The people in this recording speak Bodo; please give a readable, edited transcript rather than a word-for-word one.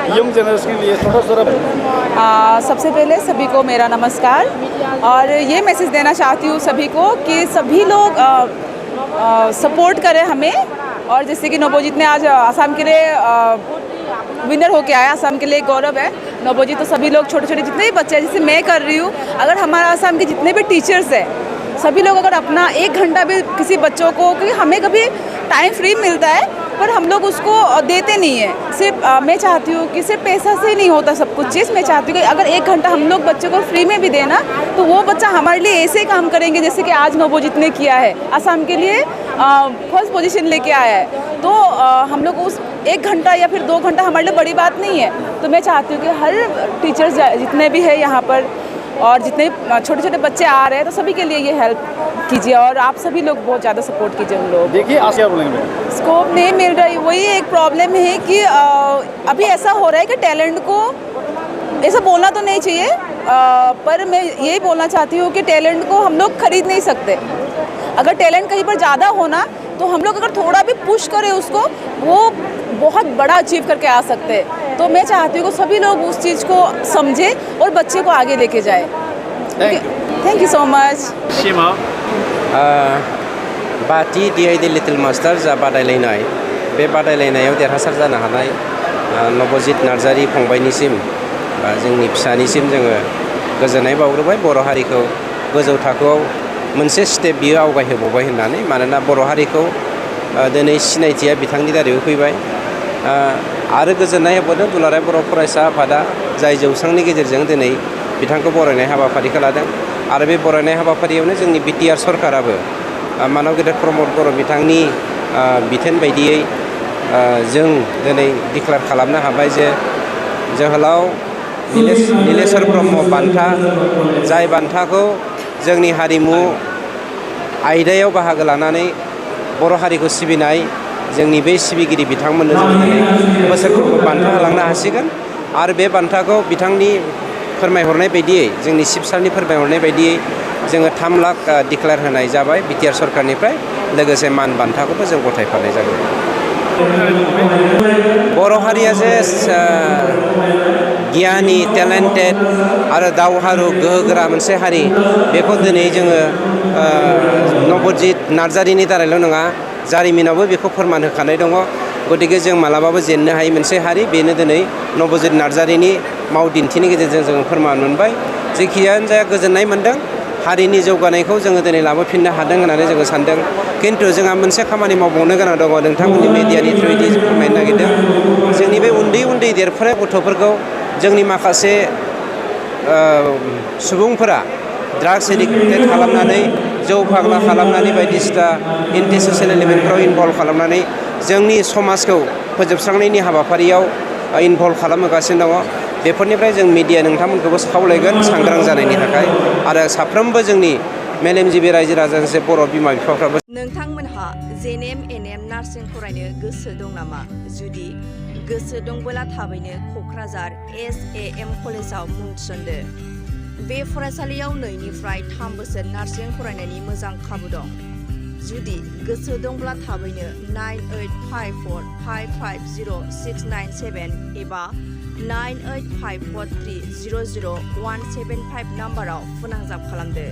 यंग जनरेशन के लिए थोड़ा सबसे पहले सभी को मेरा नमस्कार और ये मैसेज देना चाहती हूँ सभी को कि सभी लोग सपोर्ट करें हमें। और जैसे कि नवोजित ने आज असम के लिए विनर होके आया, असम के लिए गौरव है नवोजित। तो सभी लोग छोटे छोटे जितने भी बच्चे हैं, जैसे मैं कर रही हूँ, अगर हमारा असम के जितने भी टीचर्स हैं सभी लोग अगर अपना 1 घंटा भी किसी बच्चों को, क्योंकि हमें कभी टाइम फ्री मिलता है पर हम लोग उसको देते नहीं है। सिर्फ मैं चाहती हूँ कि सिर्फ पैसा से ही नहीं होता सब कुछ चीज़। मैं चाहती हूँ कि अगर 1 घंटा हम लोग बच्चों को फ्री में भी देना तो वो बच्चा हमारे लिए ऐसे काम करेंगे जैसे कि आज नवोजित ने किया है, असम के लिए फर्स्ट पोजीशन लेके आया है। तो हम लोग उस 1 घंटा या फिर 2 घंटा हमारे लिए बड़ी बात नहीं है। तो मैं चाहती हूँ कि हर टीचर्स जितने भी है यहाँ पर और जितने छोटे छोटे बच्चे आ रहे हैं तो सभी के लिए ये हेल्प कीजिए और आप सभी लोग बहुत ज़्यादा सपोर्ट कीजिए उन लोग। देखिए आज क्या बोलेंगे, स्कोप नहीं मिल रही, वही एक प्रॉब्लम है कि अभी ऐसा हो रहा है कि टैलेंट को ऐसा बोलना तो नहीं चाहिए, पर मैं यही बोलना चाहती हूँ कि टैलेंट को हम लोग खरीद नहीं सकते। अगर टैलेंट कहीं पर ज़्यादा होना तो हम लोग अगर थोड़ा भी पुश करें उसको, वो बहुत बड़ा अचीव करके आ सकते हैं। तो मैं चाहती हूँ कि सभी लोग उस चीज़ को समझें और बच्चे को आगे लेके जाए। Thank you so much. बाथि DID लिटिल मास्टार जा बादायलायनाय, बे बादायलायनायाव देरहासार जानो हानाय नवजित नार्जारी फंबायनिसिम जोंनि फिसानिसिम जोङो गोजोननाय बावग्रोबाय। बर' हारिखौ गोजौ थाखोआव मोनसे स्टेप बियो आवगायहोबावबाय होननानै, मानोना बर' हारिखौ दिनै सिनायथिया बिथांनि दारैबो फैबाय। आरो गोजोननाय होबावदों दुलाराय बर' फरायसा आफादा जाय जौसांनि गेजेरजों दिनै बिथांखौ बरायनाय हाबाफारिखौ लादों। आरो बे बरायनाय हाबाफारियावनो जोंनि BTR सरकाराबो मानव गेदेर प्रमद बर' बिथांनि बिथोन बायदियै जों दिनै डिक्लेयार खालामनो हाबाय जे जोहोलाव नीलेश्वर ब्रह्म बान्था, जाय बान्थाखौ जोंनि हारिमु आयदायाव बाहागो लानानै बर' हारिखौ सिबिनाय जोंनि बे सिबिगिरि बिथांमोननो जों दिनै बोसोरफ्रोमबो बान्था होलांनो हासिगोन। आरो बे बान्थाखौ बिथांनि फोरमायहरनाय बायदियै, जोंनि चिफ सारनि फोरमायहरनाय बायदियै जोङो 3 लाख डिक्लेयार होनाय जाबाय BTR सरकारनिफ्राय, लोगोसे मान बान्थाखौबो जों गथायफानाय जागोन। बर' हारिया जे गियानि, टेलेन्टेड आरो दावहारु गोहोगोरा मोनसे हारि, बेखौ दिनै जोङो नवजित नार्जारीनि दारैल' नङा, जारिमिनावबो बेखौ फोरमान होखानाय दङ। गतिके जों मालाबाबो जेननो हायै मोनसे हारि, बेनो दिनै नवजित नार्जारीनि मावदिन्थिनि गेजेरजों जोङो फोरमान मोनबाय। जेखियानो जाया गोजोननाय मोनदों, हारिनि जौगानायखौ जोङो दिनै लाबोफिननो हादों होननानै जोङो सानदों। खिन्थु जोंहा मोनसे खामानि मावबावनो गोनां दङ, नोंथांमोननि मिडियानि थ्रुयै फोरमायनो नागिरदों। जोंनि बे उन्दै उन्दै देरफुनाय गथ'फोरखौ जोंनि माखासे सुबुंफोरा ड्राग्स एडिक्टेड खालामनानै, जौ फाग्ला खालामनानै, बायदिसिना एन्टि ससियेल एलिमेन्टफ्राव इनभल्भ खालामनानै जोंनि समाजखौ फोजोबस्रांनायनि हाबाफारियाव इनभल्भ खालामहोगासिनो दङ। बेफोरनिफ्राय जों मिडिया नोंथांमोनखौबो खावलायगोन सांग्रां जानायनि थाखाय। आरो साफ्रोमबो जोंनि मेलेमजिबि रायजो राजानि बर' बिमा बिफाफ्राबो। नोंथांमोनहा JNM NM नार्सिं फरायनो गोसो दं नामा? जुदि गोसो दंबोला थाबैनो क'क्राझार SAM कलेजाव मुं थिसनदो। बे फरायसालियाव 2 निफ्राय 3 बोसोर नार्सिं फरायनायनि मोजां खाबु दं। जुदि गोसो दंब्ला थाबैनो 9854550697 एबा 9854300175 नाम्बाराव फोनांजाब खालामदो।